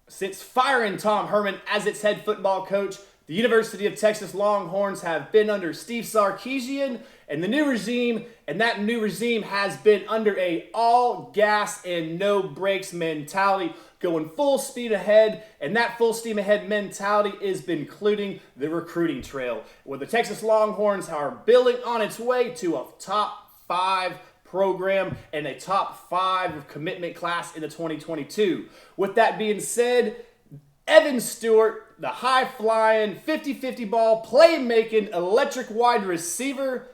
Since firing Tom Herman as its head football coach, the University of Texas Longhorns have been under Steve Sarkisian and the new regime, and that new regime has been under a all gas and no brakes mentality, going full speed ahead, and that full steam ahead mentality has been including the recruiting trail, where the Texas Longhorns are building on its way to a top 5 program and a top 5 commitment class in the 2022. With that being said, Evan Stewart, the high-flying, 50-50 ball, playmaking, electric wide receiver,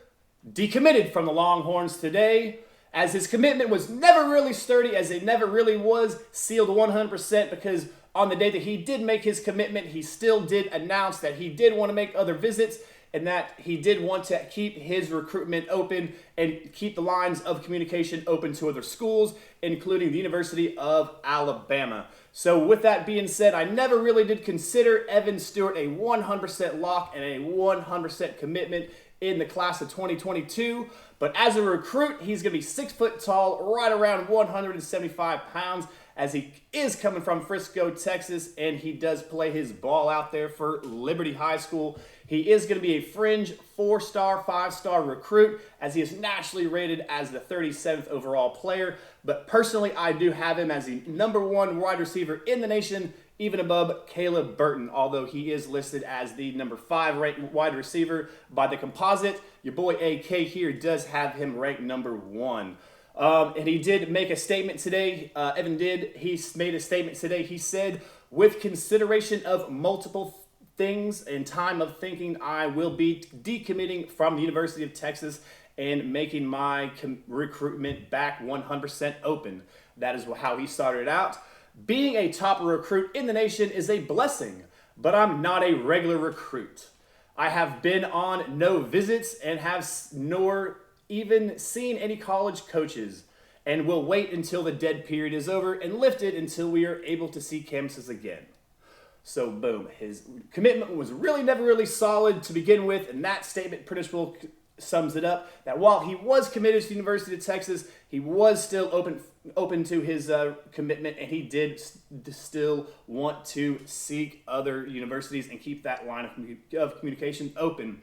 decommitted from the Longhorns today, as his commitment was never really sturdy, as it never really was sealed 100%, because on the day that he did make his commitment, he still did announce that he did want to make other visits and that he did want to keep his recruitment open and keep the lines of communication open to other schools, including the University of Alabama. So with that being said, I never really did consider Evan Stewart a 100% lock and a 100% commitment in the class of 2022. But as a recruit, he's going to be 6 foot tall, right around 175 pounds, as he is coming from Frisco, Texas, and he does play his ball out there for Liberty High School. He is going to be a fringe 4-star, 5-star recruit, as he is nationally rated as the 37th overall player. But personally, I do have him as the #1 wide receiver in the nation, even above Caleb Burton, although he is listed as the #5 ranked wide receiver by the composite. Your boy AK here does have him ranked #1. And he did make a statement today. Evan did. He made a statement today. He said, with consideration of multiple things and time of thinking, I will be decommitting from the University of Texas and making my recruitment back 100% open. That is how he started out. Being a top recruit in the nation is a blessing, but I'm not a regular recruit. I have been on no visits and have nor even seen any college coaches, and will wait until the dead period is over and lifted until we are able to see campuses again. So boom, his commitment was never really solid to begin with, and that statement pretty much sums it up, that while he was committed to the University of Texas, he was still open to his commitment, and he did still want to seek other universities and keep that line of communication open.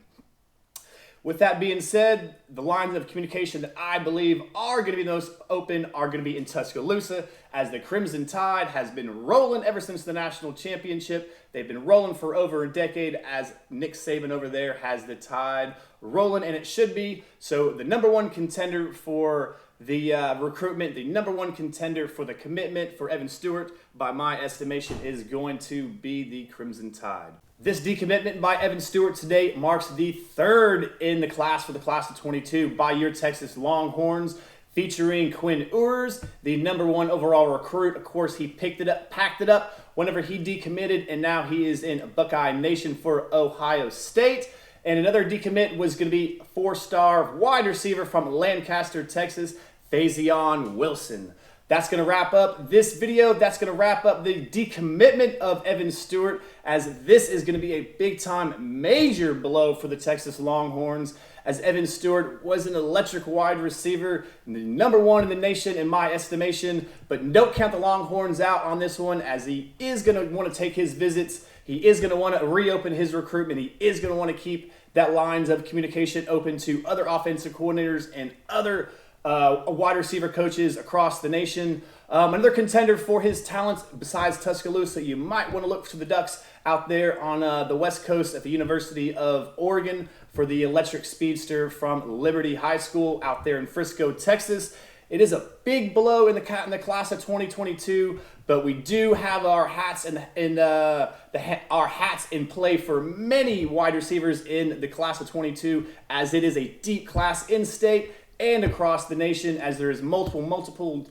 With that being said, the lines of communication that I believe are going to be the most open are going to be in Tuscaloosa, as the Crimson Tide has been rolling ever since the national championship. They've been rolling for over a decade, as Nick Saban over there has the Tide rolling, and it should be. So the #1 contender for the recruitment, the #1 contender for the commitment for Evan Stewart, by my estimation, is going to be the Crimson Tide. This decommitment by Evan Stewart today marks the 3rd in the class for the class of 22 by your Texas Longhorns, featuring Quinn Ewers, the #1 overall recruit. Of course, he packed it up whenever he decommitted, and now he is in Buckeye Nation for Ohio State. And another decommit was going to be 4-star wide receiver from Lancaster, Texas, Faison Wilson. That's going to wrap up this video. That's going to wrap up the decommitment of Evan Stewart, as this is going to be a big-time major blow for the Texas Longhorns, as Evan Stewart was an electric wide receiver, the #1 in the nation in my estimation. But don't count the Longhorns out on this one, as he is going to want to take his visits. He is going to want to reopen his recruitment. He is going to want to keep that lines of communication open to other offensive coordinators and other wide receiver coaches across the nation. Another contender for his talents besides Tuscaloosa, you might want to look to the Ducks out there on the West Coast at the University of Oregon for the electric speedster from Liberty High School out there in Frisco, Texas. It is a big blow in the class of 2022, but we do have our hats our hats in play for many wide receivers in the class of 22, as it is a deep class in state and across the nation, as there is multiple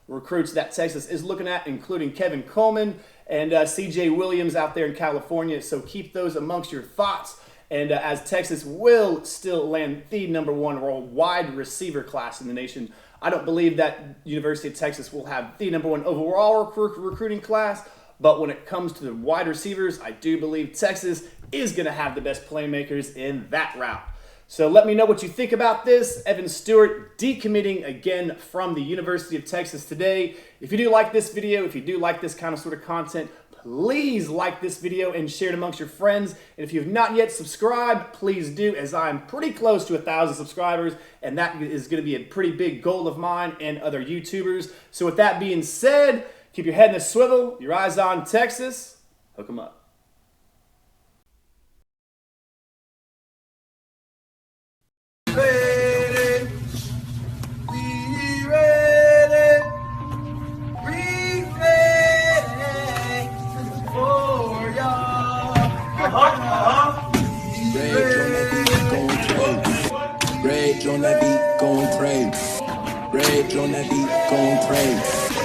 recruits that Texas is looking at, including Kevin Coleman and CJ Williams out there in California. So keep those amongst your thoughts. And as Texas will still land the #1 wide receiver class in the nation, I don't believe that University of Texas will have the #1 overall recruiting class. But when it comes to the wide receivers, I do believe Texas is going to have the best playmakers in that route. So let me know what you think about this. Evan Stewart decommitting again from the University of Texas today. If you do like this video, if you do like this kind of sort of content, please like this video and share it amongst your friends. And if you have not yet subscribed, please do, as I'm pretty close to 1,000 subscribers, and that is going to be a pretty big goal of mine and other YouTubers. So with that being said, keep your head in the swivel, your eyes on Texas, hook 'em up. Ready, we ready, we ready for y'all. Rage on that beat, gon' crazy. Rage on that beat, gon' crazy.